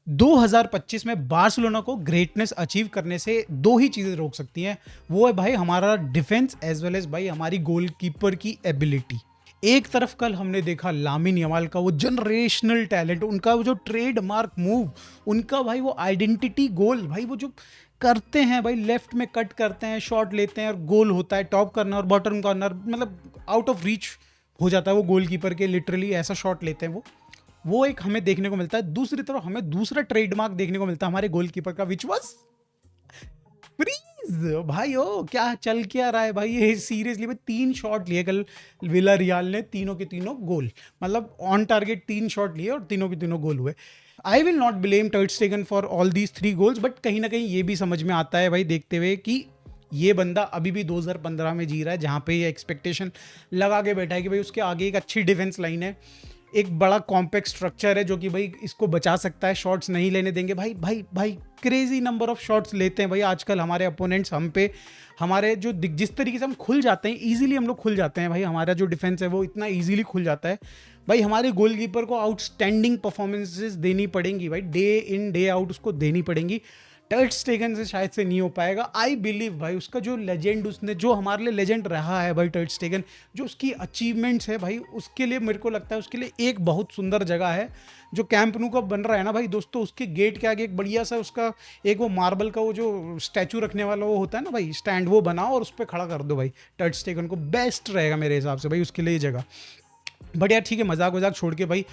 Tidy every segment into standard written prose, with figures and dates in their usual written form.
2025 में बार्सिलोना को greatness achieve करने से दो ही चीज़ें रोक सकती हैं। वो है भाई हमारा डिफेंस एज वेल एज भाई हमारी गोलकीपर की एबिलिटी। एक तरफ कल हमने देखा लामिन यमाल का वो जनरेशनल टैलेंट, उनका वो जो ट्रेडमार्क मूव, उनका भाई वो आइडेंटिटी गोल, भाई वो जो करते हैं भाई, लेफ्ट में कट करते हैं, शॉट लेते हैं और गोल होता है, टॉप कॉर्नर और बॉटम कॉर्नर, मतलब आउट ऑफ रीच हो जाता है वो गोलकीपर के, लिटरली ऐसा शॉट लेते हैं वो एक हमें देखने को मिलता है। दूसरी तरफ हमें दूसरा ट्रेडमार्क देखने को मिलता है हमारे गोलकीपर का, विच वाज फ्रीज। भाई ओ क्या चल क्या रहा है भाई, ये सीरियसली भाई 3 शॉट लिए कल विला रियाल ने, तीनों के तीनों गोल, मतलब ऑन टारगेट 3 शॉट लिए और तीनों के तीनों गोल हुए। I will not blame tert स्टेगन for all these 3 goals, but कहीं ना कहीं ये भी समझ में आता है भाई देखते हुए कि ये बंदा अभी भी 2015 में जी रहा है, जहाँ पे ये एक्सपेक्टेशन लगा के बैठा है कि भाई उसके आगे एक अच्छी डिफेंस लाइन है, एक बड़ा कॉम्पैक्ट स्ट्रक्चर है जो कि भाई इसको बचा सकता है, शॉट्स नहीं लेने देंगे। भाई भाई भाई क्रेजी नंबर ऑफ शॉट्स लेते हैं भाई आजकल हमारे अपोनेंट्स हम पे, हमारे जो जिस तरीके से हम खुल जाते हैं, इजीली हम लोग खुल जाते हैं भाई, हमारा जो डिफेंस है वो इतना इजीली खुल जाता है भाई। हमारे गोलकीपर को आउटस्टैंडिंग परफॉर्मेंसेस देनी पड़ेंगी भाई, डे इन डे आउट उसको देनी पड़ेंगी। टर्ट स्टेगन से शायद से नहीं हो पाएगा, आई बिलीव भाई उसका जो लेजेंड, उसने जो हमारे लिए लेजेंड रहा है भाई टर्ट स्टेगन, जो उसकी अचीवमेंट्स है भाई, उसके लिए मेरे को लगता है उसके लिए एक बहुत सुंदर जगह है जो कैंप नु का बन रहा है ना भाई दोस्तों, उसके गेट के आगे एक बढ़िया सा उसका एक वो मार्बल का वो जो स्टैचू रखने वाला वो होता है ना भाई स्टैंड, वो बनाओ और उस पर खड़ा कर दो भाई टर्ट स्टेगन को, बेस्ट रहेगा मेरे हिसाब से भाई उसके लिए ये जगह। बट यार ठीक है, मजाक वजाक छोड़ के भाई,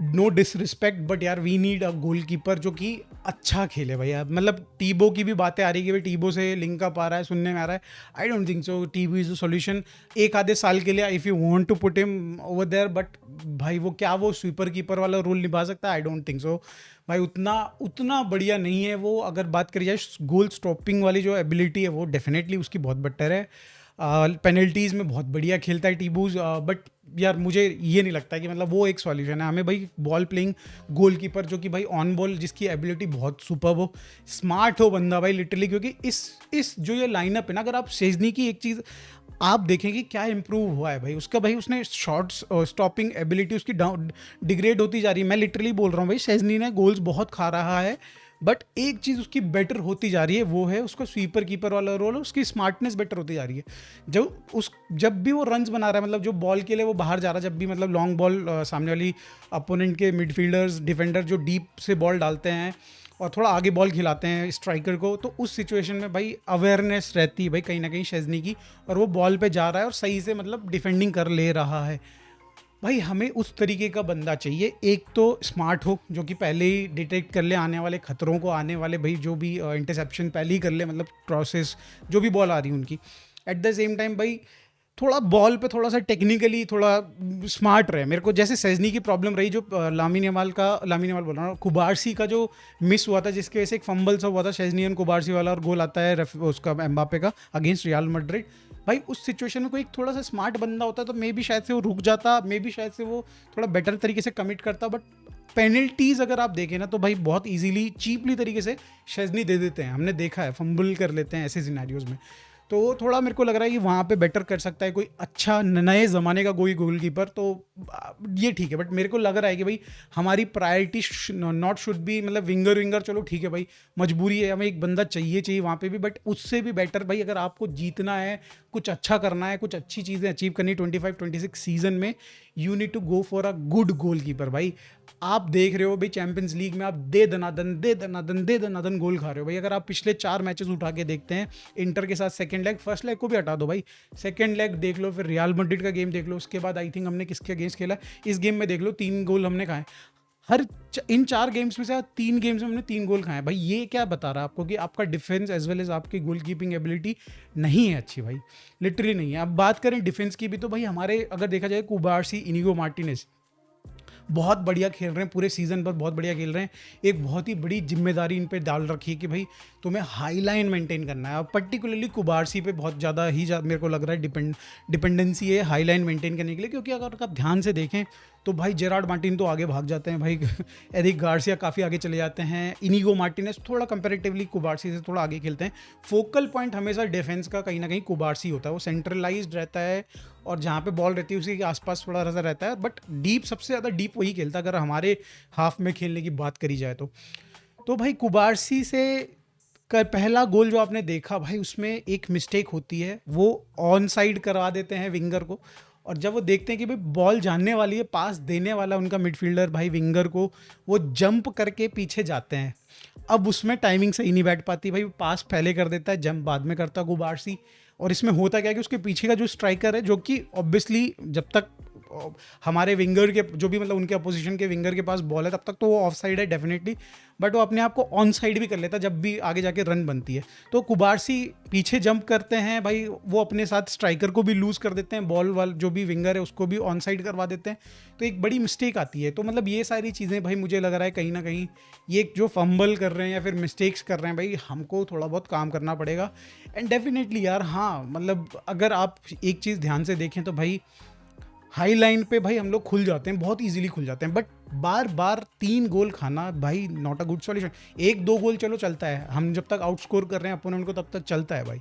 नो डिसरिस्पेक्ट, बट यार वी नीड अ गोलकीपर जो कि अच्छा खेले भाई यार। मतलब टीबो की भी बातें आ रही है कि भाई टीबो से लिंक अप आ रहा है, सुनने में आ रहा है, I don't think so Tibo is a solution एक आधे साल के लिए if you want to put him over there, but भाई वो क्या वो स्वीपर कीपर वाला रोल निभा सकता है, आई डोंट थिंक सो भाई, उतना उतना बढ़िया नहीं है वो। अगर बात करी जाए गोल स्टॉपिंग वाली जो एबिलिटी है वो डेफिनेटली उसकी बहुत बेटर है, पेनल्टीज़ में बहुत बढ़िया खेलता है टीबूज, बट यार मुझे ये नहीं लगता कि मतलब वो एक सॉल्यूशन है। हमें भाई बॉल प्लेइंग गोलकीपर जो कि भाई ऑन बॉल जिसकी एबिलिटी बहुत सुपर हो, स्मार्ट हो बंदा भाई लिटरली, क्योंकि इस जो ये लाइनअप है ना, अगर आप शेजनी की एक चीज़ आप देखें कि क्या इंप्रूव हुआ है भाई उसका, भाई उसने शॉट्स स्टॉपिंग एबिलिटी उसकी डाउन डिग्रेड होती जा रही है, मैं लिटरली बोल रहा हूँ भाई, शेजनी ने गोल्स बहुत खा रहा है, बट एक चीज़ उसकी बेटर होती जा रही है, वो है उसका स्वीपर कीपर वाला रोल, उसकी स्मार्टनेस बेटर होती जा रही है। जब भी वो रन्स बना रहा है, मतलब जो बॉल के लिए वो बाहर जा रहा है, जब भी मतलब लॉन्ग बॉल सामने वाली अपोनेंट के मिडफील्डर्स डिफेंडर जो डीप से बॉल डालते हैं और थोड़ा आगे बॉल खिलाते हैं स्ट्राइकर को, तो उस सिचुएशन में भाई अवेयरनेस रहती है भाई कहीं ना कहीं शेजनी की, और वो बॉल पे जा रहा है और सही से मतलब डिफेंडिंग कर ले रहा है। भाई हमें उस तरीके का बंदा चाहिए, एक तो स्मार्ट हो जो कि पहले ही डिटेक्ट कर ले आने वाले खतरों को, आने वाले भाई जो भी इंटरसेप्शन पहले ही कर ले, मतलब क्रॉसेस जो भी बॉल आ रही है उनकी। एट द सेम टाइम भाई थोड़ा बॉल पे थोड़ा सा टेक्निकली थोड़ा स्मार्ट रहे। मेरे को जैसे सेजनी की प्रॉब्लम रही जो लामिन यमाल बोल रहा हूँ, कुबारसी का जो मिस हुआ था जिसकी वजह से एक फंबल सा हुआ था शेजनी कुबारसी वाला, और गोल आता है उसका एम्बापे का अगेंस्ट रियल मैड्रिड। भाई उस सिचुएशन में कोई एक थोड़ा सा स्मार्ट बंदा होता तो मे बी शायद से वो रुक जाता, मे बी शायद से वो थोड़ा बेटर तरीके से कमिट करता, बट पेनल्टीज अगर आप देखें ना तो भाई बहुत इजीली चीपली तरीके से शेजनी दे देते हैं, हमने देखा है फंबल कर लेते हैं ऐसे सिनेरियोज में। तो थोड़ा मेरे को लग रहा है कि वहाँ पे बेटर कर सकता है कोई अच्छा नए ज़माने का कोई गोलकीपर, तो ये ठीक है, बट मेरे को लग रहा है कि भाई हमारी प्रायोरिटी नॉट शुड बी, मतलब विंगर चलो ठीक है भाई, मजबूरी है, हमें एक बंदा चाहिए वहाँ पे भी, बट उससे भी बेटर भाई अगर आपको जीतना है, कुछ अच्छा करना है, कुछ अच्छी चीज़ें अचीव करनी 25-26 सीजन में, you need to go for a good goalkeeper. भाई आप देख रहे हो भाई चैंपियंस लीग में आप दे दनादन गोल खा रहे हो भाई। अगर आप पिछले 4 मैचेस उठा के देखते हैं इंटर के साथ, सेकंड लेग, फर्स्ट लेग को भी हटा दो भाई, सेकंड लेग देख लो, फिर रियल मैड्रिड का गेम देख लो, उसके बाद आई थिंक हमने किसके अगेंस्ट खेला, इस गेम में देख लो 3 गोल हमने खाए, इन 4 गेम्स में से 3 गेम्स में हमने 3 गोल खाए। भाई ये क्या बता रहा है आपको कि आपका डिफेंस एज वेल एज आपकी गोल कीपिंग एबिलिटी नहीं है अच्छी भाई, लिटरली नहीं है। अब बात करें डिफेंस की भी, तो भाई हमारे अगर देखा जाए कुबारसी, इनिगो मार्टिनेज बहुत बढ़िया खेल रहे हैं, पूरे सीजन पर बहुत बढ़िया खेल रहे हैं। एक बहुत ही बड़ी जिम्मेदारी इन पे डाल रखी है कि भाई तुम्हें हाई लाइन मेंटेन करना है, और पर्टिकुलरली कुबारसी पे बहुत ज़्यादा ही मेरे को लग रहा है डिपेंडेंसी है हाई लाइन मेंटेन करने के लिए, क्योंकि अगर आप ध्यान से देखें तो भाई जेरार्ड मार्टिन तो आगे भाग जाते हैं भाई एरिक गार्सिया काफ़ी आगे चले जाते हैं, इनिगो मार्टिनेज थोड़ा कंपैरेटिवली कुबारसी से थोड़ा आगे खेलते हैं। फोकल पॉइंट हमेशा डिफेंस का कहीं ना कहीं कुबारसी होता है, वो सेंट्रलाइज्ड रहता है और जहाँ पे बॉल रहती है उसी के आसपास थोड़ा सा रहता है, बट डीप सबसे ज़्यादा डीप वही खेलता है अगर हमारे हाफ में खेलने की बात करी जाए तो। तो भाई कुबारसी से का पहला गोल जो आपने देखा भाई, उसमें एक मिस्टेक होती है, वो ऑन साइड करवा देते हैं विंगर को। और जब वो देखते हैं कि भाई बॉल जानने वाली है, पास देने वाला उनका मिडफील्डर भाई विंगर को, वो जंप करके पीछे जाते हैं। अब उसमें टाइमिंग सही नहीं बैठ पाती भाई, पास पहले कर देता है, जंप बाद में करता है गुबारसी। और इसमें होता क्या है कि उसके पीछे का जो स्ट्राइकर है, जो कि ऑब्वियसली जब तक हमारे विंगर के जो भी मतलब उनके अपोजिशन के विंगर के पास बॉल है, तब तक तो वो ऑफ साइड है डेफिनेटली, बट वो अपने आप को ऑन साइड भी कर लेता है जब भी आगे जाके रन बनती है। तो कुबारसी पीछे जंप करते हैं भाई, वो अपने साथ स्ट्राइकर को भी लूज़ कर देते हैं, बॉल वाल जो भी विंगर है उसको भी ऑन साइड करवा देते हैं। तो एक बड़ी मिस्टेक आती है। तो मतलब ये सारी चीज़ें भाई मुझे लग रहा है कहीं ना कहीं ये जो फंबल कर रहे हैं या फिर मिस्टेक्स कर रहे हैं भाई, हमको थोड़ा बहुत काम करना पड़ेगा। एंड डेफिनेटली यार, हाँ मतलब अगर आप एक चीज़ ध्यान से देखें तो भाई हाई लाइन पे भाई हम लोग खुल जाते हैं, बहुत इजीली खुल जाते हैं, बट बार बार 3 गोल खाना भाई नॉट अ गुड सॉल्यूशन। 1-2 गोल चलो चलता है, हम जब तक आउट स्कोर कर रहे हैं अपोनेंट को तब तक चलता है भाई।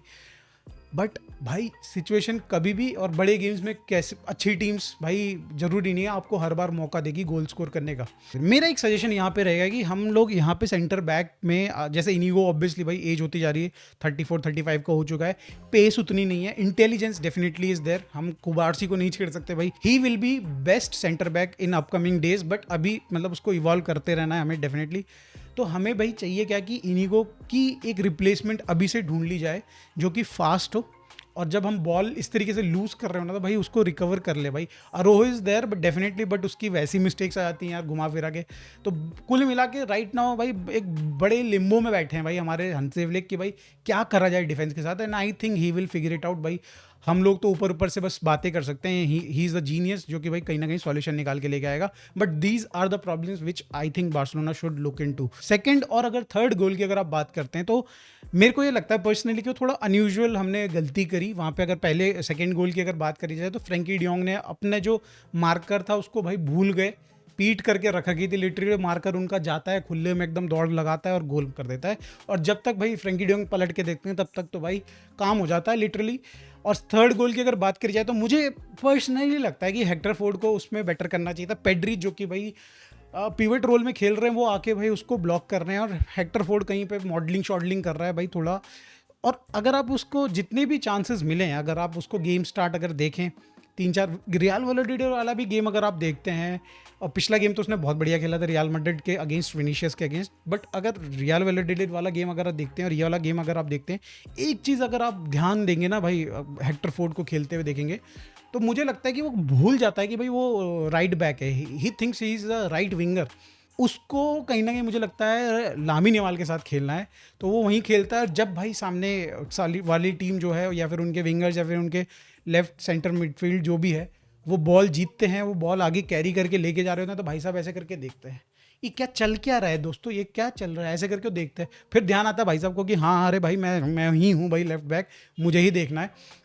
बट भाई सिचुएशन कभी भी, और बड़े गेम्स में कैसे अच्छी टीम्स भाई ज़रूरी नहीं है आपको हर बार मौका देगी गोल स्कोर करने का। मेरा एक सजेशन यहाँ पे रहेगा कि हम लोग यहाँ पे सेंटर बैक में, जैसे इनिगो ऑब्वियसली भाई एज होती जा रही है, 34-35 का हो चुका है, पेस उतनी नहीं है, इंटेलिजेंस डेफिनेटली इज देयर, हम कुबारसी को नहीं छेड़ सकते भाई। He will be best centre back in upcoming days, but अभी मतलब उसको इवॉल्व करते रहना है हमें डेफिनेटली। तो हमें भाई चाहिए क्या कि इनिगो की एक रिप्लेसमेंट अभी से ढूंढ ली जाए जो कि फास्ट हो, और जब हम बॉल इस तरीके से लूज कर रहे हो ना तो भाई उसको रिकवर कर ले भाई। Araujo is there but definitely, but उसकी वैसी मिस्टेक्स आ जाती हैं यार घुमा फिरा के। तो कुल मिला के राइट नाउ भाई एक बड़े लिम्बो में बैठे हैं भाई हमारे हंसेवलेक की, भाई क्या करा जाए डिफेंस के साथ। And I think he will figure it out भाई। हम लोग तो ऊपर ऊपर से बस बातें कर सकते हैं, ही इज़ द जीनियस जो कि भाई कहीं ना कहीं सॉल्यूशन निकाल के लेके आएगा। But these are the problems which I think Barcelona should look into. Second और अगर थर्ड गोल की अगर आप बात करते हैं तो मेरे को ये लगता है पर्सनली कि वो थोड़ा अनयूजुअल हमने गलती करी वहाँ पे। अगर पहले सेकंड गोल की अगर बात करी जाए तो फ्रैंकी डियोंग ने अपने जो मार्कर था उसको भाई भूल गए, पीट करके रखा गई थी लिटरली। मार्कर उनका जाता है खुले में एकदम दौड़ लगाता है और गोल कर देता है, और जब तक भाई फ्रैंकी डियोंग पलट के देखते हैं तब तक तो भाई काम हो जाता है लिटरली। और थर्ड गोल की अगर बात करी जाए तो मुझे पर्सनली लगता है कि हेक्टर फोर्ड को उसमें बेटर करना चाहिए था। पेड्री जो कि भाई पिवट रोल में खेल रहे हैं, वो आके भाई उसको ब्लॉक कर रहे हैं, और हेक्टर फोर्ड कहीं पे मॉडलिंग शॉडलिंग कर रहा है भाई थोड़ा। और अगर आप उसको जितने भी चांसेस मिले हैं, अगर आप उसको गेम स्टार्ट अगर देखें 3-4 रियल वैलेडिड वाला भी गेम अगर आप देखते हैं, और पिछला गेम तो उसने बहुत बढ़िया खेला था रियल मैड्रिड के अगेंस्ट, विनीशियस के अगेंस्ट, बट अगर रियल वैलेडिड वाला गेम अगर आप देखते हैं और ये वाला गेम अगर आप देखते हैं, एक चीज़ अगर आप ध्यान देंगे ना भाई, हेक्टर फोर्ड को खेलते हुए देखेंगे तो मुझे लगता है कि वो भूल जाता है कि भाई वो राइट बैक है, he thinks he is a right winger. उसको कहीं ना कहीं मुझे लगता है लामिन यमाल के साथ खेलना है, तो वो वहीं खेलता है जब भाई सामने वाली टीम जो है या फिर उनके विंगर्स या फिर उनके लेफ्ट सेंटर मिडफील्ड जो भी है वो बॉल जीतते हैं, वो बॉल आगे कैरी करके लेके जा रहे होते हैं, तो भाई साहब ऐसे करके देखते हैं ये क्या चल क्या रहा है दोस्तों, ये क्या चल रहा है, ऐसे करके देखते हैं। फिर ध्यान आता है भाई साहब को कि हाँ अरे भाई मैं ही हूँ भाई लेफ्ट बैक, मुझे ही देखना है।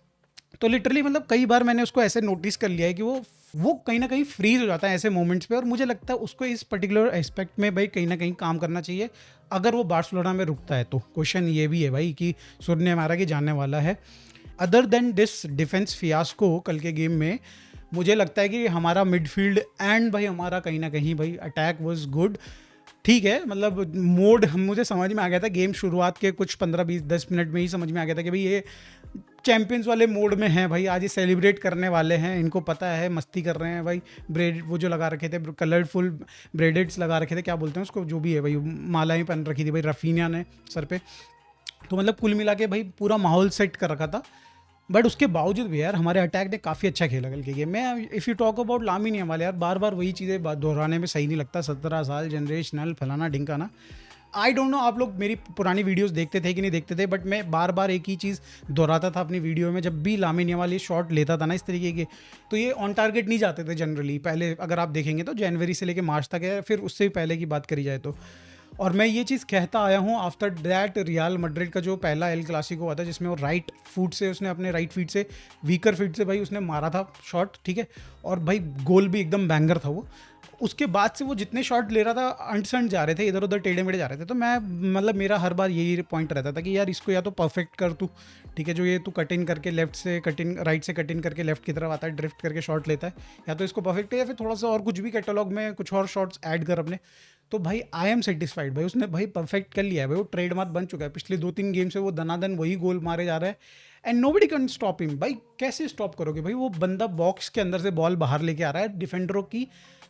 तो लिटरली मतलब कई बार मैंने उसको ऐसे नोटिस कर लिया है कि वो कहीं ना कहीं फ्रीज हो जाता है ऐसे मोमेंट्स पे, और मुझे लगता है उसको इस पर्टिकुलर एस्पेक्ट में भाई कहीं ना कहीं काम करना चाहिए अगर वो बार्सिलोना में रुकता है तो। क्वेश्चन ये भी है भाई कि सुनने हमारा कि जाने वाला है। Other than this defence fiasco कल के गेम में मुझे लगता है कि हमारा मिडफील्ड एंड भाई हमारा कहीं ना कहीं भाई अटैक वाज गुड। ठीक है, मतलब मोड मुझे समझ में आ गया था गेम शुरुआत के कुछ 15-20-10 मिनट में ही समझ में आ गया था कि भाई ये चैंपियंस वाले मोड में हैं भाई, आज ये सेलिब्रेट करने वाले हैं, इनको पता है मस्ती कर रहे हैं भाई। ब्रेड वो जो लगा रखे थे कलरफुल ब्रेडेड्स लगा रखे थे, क्या बोलते हैं उसको, जो भी है भाई, मालाएं पहन रखी थी भाई रफीनिया ने सर पे। तो मतलब कुल मिला के भाई पूरा माहौल सेट कर रखा था। बट उसके बावजूद भी यार हमारे अटैक ने काफ़ी अच्छा खेला कल के गेम में। If you talk about Lamine Yamal, यार बार बार वही चीज़ें दोहराने में सही नहीं लगता, 17 साल जनरेशनल फलाना ढिंकाना। आई डोंट नो आप लोग मेरी पुरानी वीडियोस देखते थे कि नहीं देखते थे, बट मैं बार बार एक ही चीज़ दोहराता था अपनी वीडियो में। जब भी लामिन यमाल ये शॉट लेता था ना इस तरीके के, तो ये ऑन टारगेट नहीं जाते थे जनरली। पहले अगर आप देखेंगे तो जनवरी से लेकर मार्च तक है, फिर उससे भी पहले की बात करी जाए तो। और मैं ये चीज़ कहता आया हूँ आफ्टर दैट रियल मैड्रिड का जो पहला एल क्लासिको हुआ था, जिसमें वो राइट फुट से उसने अपने राइट फीट से वीकर फीट से भाई उसने मारा था शॉट, ठीक है, और भाई गोल भी एकदम बैंगर था वो। उसके बाद से वो जितने शॉट ले रहा था अंट जा रहे थे, इधर उधर टेढ़े मेढ़े जा रहे थे। तो मैं मतलब मेरा हर बार यही पॉइंट रहता था कि यार इसको या तो परफेक्ट कर तू, ठीक है, जो ये तू कट इन करके लेफ्ट से कट इन, राइट से कट इन करके लेफ्ट की तरफ आता है, ड्रिफ्ट करके शॉट लेता है, या तो इसको परफेक्ट है या फिर थोड़ा सा और कुछ भी कैटलॉग में कुछ और शॉट्स ऐड कर अपने। तो भाई आई एम सेटिस्फाइड भाई, उसने भाई परफेक्ट कर लिया है भाई, वो ट्रेडमार्क बन चुका है। पिछले 2-3 गेम से वो दनादन वही गोल मारे जा रहा है and nobody can stop him. भाई कैसे स्टॉप करोगे भाई, वो बंदा बॉक्स के अंदर से बॉल बाहर लेके आ रहा है डिफेंडरों की।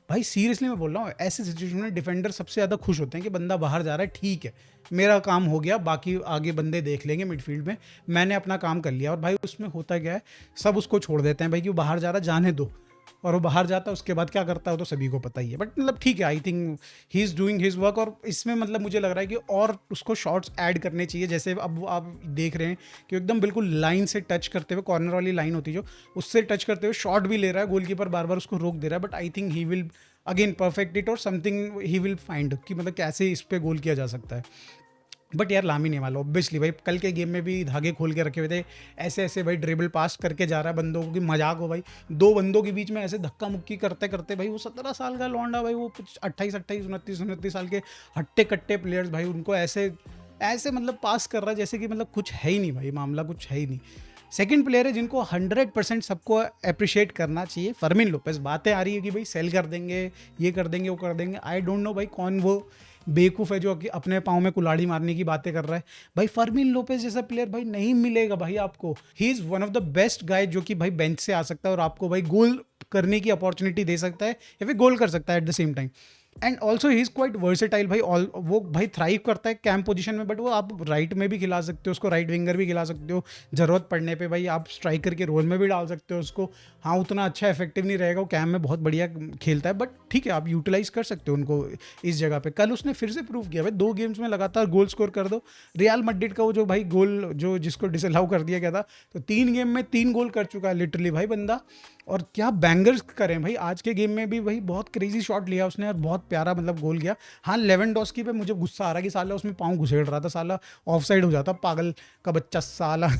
भाई सीरियसली मैं बोल रहा हूँ, ऐसे सिचुएशन में डिफेंडर सबसे ज़्यादा खुश होते हैं कि बंदा बाहर जा रहा है, ठीक है मेरा काम हो गया, बाकी आगे बंदे देख लेंगे मिडफील्ड में, मैंने अपना काम कर लिया। और भाई उसमें होता क्या है, सब उसको छोड़ देते हैं भाई कि वो बाहर जा रहा है, जाने दो। और वो बाहर जाता है, उसके बाद क्या करता है वो तो सभी को पता ही है। बट मतलब ठीक है, I think he is doing his work. और इसमें मतलब मुझे लग रहा है कि और उसको शॉट्स ऐड करने चाहिए। जैसे अब आप देख रहे हैं कि एकदम बिल्कुल लाइन से टच करते हुए, कॉर्नर वाली लाइन होती है जो, उससे टच करते हुए शॉट भी ले रहा है, गोलकीपर बार बार उसको रोक दे रहा है। But I think he will again perfect it और समथिंग ही विल फाइंड कि मतलब कैसे इस पर गोल किया जा सकता है। बट यार लामिन यामाल ऑब्वियसली भाई कल के गेम में भी धागे खोल के रखे हुए थे, ऐसे ऐसे भाई ड्रिबल पास करके जा रहा है बंदों को कि मजाक हो भाई। 2 बंदों के बीच में ऐसे धक्का मुक्की करते करते भाई, वो 17 साल का लौंडा भाई, वो कुछ 28 29 साल के हट्टे कट्टे प्लेयर्स भाई, उनको ऐसे ऐसे मतलब पास कर रहा है जैसे कि मतलब कुछ है ही नहीं भाई, मामला कुछ है ही नहीं। सेकंड प्लेयर है जिनको 100% सबको अप्रिशिएट करना चाहिए, फर्मिन लोपेस। बातें आ रही है कि भाई सेल कर देंगे, ये कर देंगे, वो कर देंगे। आई डोंट नो भाई कौन वो बेवकूफ़ है जो अपने पाँव में कुल्हाड़ी मारने की बातें कर रहा है। भाई फर्मिन लोपेस जैसा प्लेयर भाई नहीं मिलेगा भाई आपको। He is one of the best guy जो कि भाई बेंच से आ सकता है और आपको भाई गोल करने की अपॉर्चुनिटी दे सकता है या फिर गोल कर सकता है at the same time. And also he is quite versatile भाई, वो भाई थ्राइव करता है कैंप पोजीशन में, बट वो आप राइट में भी खिला सकते हो उसको, राइट विंगर भी खिला सकते हो, ज़रूरत पड़ने पे भाई आप स्ट्राइकर के रोल में भी डाल सकते हो उसको। हाँ उतना अच्छा इफेक्टिव नहीं रहेगा, वो कैंप में बहुत बढ़िया खेलता है, बट ठीक है आप यूटिलाइज कर सकते हो उनको इस जगह पे। कल उसने फिर से प्रूव किया भाई, 2 गेम्स में लगातार गोल स्कोर कर दो। रियल मैड्रिड का वो जो भाई गोल जो जिसको डिसअलाउ कर दिया गया था, तो 3 गेम में 3 गोल कर चुका है लिटरली भाई बंदा। और क्या बैंगर्स करें भाई, आज के गेम में भी भाई बहुत क्रेजी शॉट लिया उसने और बहुत प्यारा मतलब गोल किया। हाँ लेवेंडोस्की पे मुझे गुस्सा आ रहा है कि साला उसमें पाँव घुसेड़ रहा था, साला ऑफसाइड हो जाता पागल का बच्चा साला।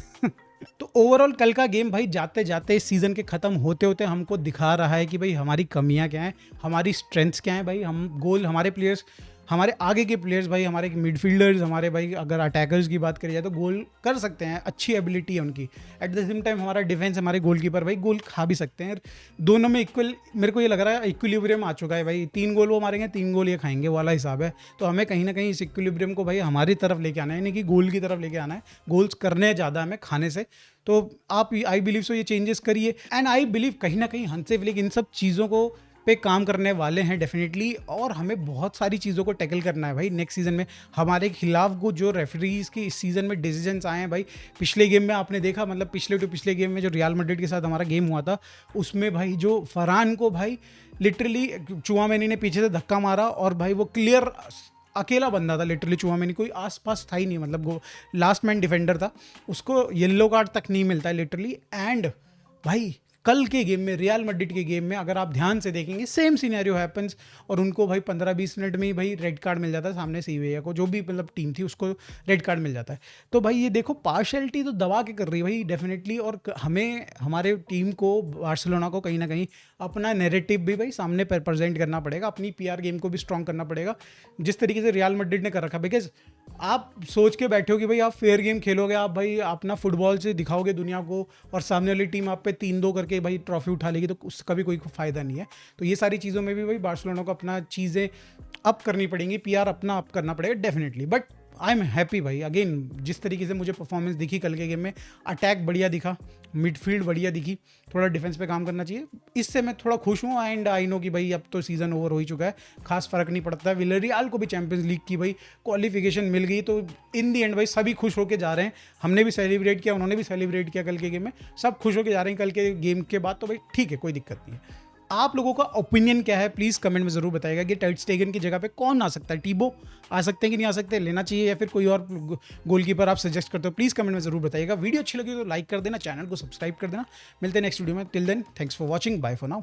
तो ओवरऑल कल का गेम भाई जाते जाते इस सीज़न के ख़त्म होते होते हमको दिखा रहा है कि भाई हमारी कमियां क्या हैं, हमारी स्ट्रेंथ्स क्या हैं। भाई हम गोल, हमारे प्लेयर्स, हमारे आगे के प्लेयर्स भाई, हमारे मिडफील्डर्स, हमारे भाई अगर अटैकर्स की बात करी जाए तो गोल कर सकते हैं, अच्छी एबिलिटी है उनकी। एट द सेम टाइम हमारा डिफेंस, हमारे गोलकीपर भाई गोल खा भी सकते हैं। दोनों में इक्वल, मेरे को ये लग रहा है इक्विलिब्रियम आ चुका है भाई। 3 गोल वो मारेंगे, 3 गोल ये खाएंगे वाला हिसाब है। तो हमें कहीं ना कहीं इस इक्विलिब्रियम को भाई हमारी तरफ लेके आना है, यानी कि गोल की तरफ लेके आना है। गोल्स करने ज़्यादा हमें खाने से। तो आप आई बिलीव सो ये चेंजेस करिए एंड आई बिलीव कहीं ना कहीं हंसे फ्लिक इन सब चीज़ों को पे काम करने वाले हैं डेफिनेटली। और हमें बहुत सारी चीज़ों को टैकल करना है भाई नेक्स्ट सीज़न में। हमारे खिलाफ को जो रेफरीज की इस सीज़न में डिसीजंस आए हैं भाई, पिछले गेम में आपने देखा, मतलब पिछले गेम में जो रियल मैड्रिड के साथ हमारा गेम हुआ था, उसमें भाई जो फरहान को भाई लिटरली चुआमेनी ने पीछे से धक्का मारा और भाई वो क्लियर अकेला बंदा था लिटरली, चुआमेनी कोई आसपास था ही नहीं, मतलब वो लास्ट मैन डिफेंडर था, उसको येलो कार्ड तक नहीं मिलता है लिटरली। एंड भाई कल के गेम में, रियल मैड्रिड के गेम में अगर आप ध्यान से देखेंगे सेम सिनेरियो हैपन्स और उनको भाई 15-20 मिनट में ही भाई रेड कार्ड मिल जाता है सामने सीविया को, जो भी मतलब टीम थी उसको रेड कार्ड मिल जाता है। तो भाई ये देखो पार्शियलिटी तो दबा के कर रही है भाई डेफिनेटली। और हमें हमारे टीम को, बार्सिलोना को कहीं ना कहीं अपना नैरेटिव भी भाई सामने पर प्रेजेंट करना पड़ेगा, अपनी पीआर गेम को भी स्ट्रॉन्ग करना पड़ेगा जिस तरीके से रियल मैड्रिड ने कर रखा। बिकॉज आप सोच के बैठे हो कि भाई आप फेयर गेम खेलोगे, आप भाई अपना फुटबॉल से दिखाओगे दुनिया को और सामने वाली टीम आप पे 3-2 करके भाई ट्रॉफी उठा लेगी, तो उसका भी कोई फ़ायदा नहीं है। तो ये सारी चीज़ों में भी भाई बार्सिलोना को अपना चीज़ें अप करनी पड़ेंगी, पीआर अपना अप करना पड़ेगा definitely. But I am happy भाई, अगेन जिस तरीके से मुझे परफॉर्मेंस दिखी कल के गेम में, अटैक बढ़िया दिखा, मिडफील्ड बढ़िया दिखी, थोड़ा डिफेंस पे काम करना चाहिए, इससे मैं थोड़ा खुश हूँ। एंड आई नो कि भाई अब तो सीज़न ओवर हो ही चुका है, खास फर्क नहीं पड़ता है। विलेरियल को भी चैंपियंस लीग की भाई क्वालिफिकेशन मिल गई, तो इन दी एंड भाई सभी खुश होकर जा रहे हैं। हमने भी सेलिब्रेट किया, उन्होंने भी सेलिब्रेट किया कल के गेम में, सब खुश होकर जा रहे हैं कल के गेम के बाद। तो भाई ठीक है, कोई दिक्कत नहीं है। आप लोगों का ओपिनियन क्या है प्लीज़ कमेंट में ज़रूर बताइएगा कि टर स्टेगन की जगह पे कौन आ सकता है। टिबो आ सकते हैं कि नहीं आ सकते, लेना चाहिए या फिर कोई और गोलकीपर आप सजेस्ट करते हो, प्लीज़ कमेंट में ज़रूर बताइएगा। वीडियो अच्छी लगी तो लाइक कर देना, चैनल को सब्सक्राइब कर देना। मिलते हैं नेक्स्ट वीडियो में, till then thanks for watching, bye for now.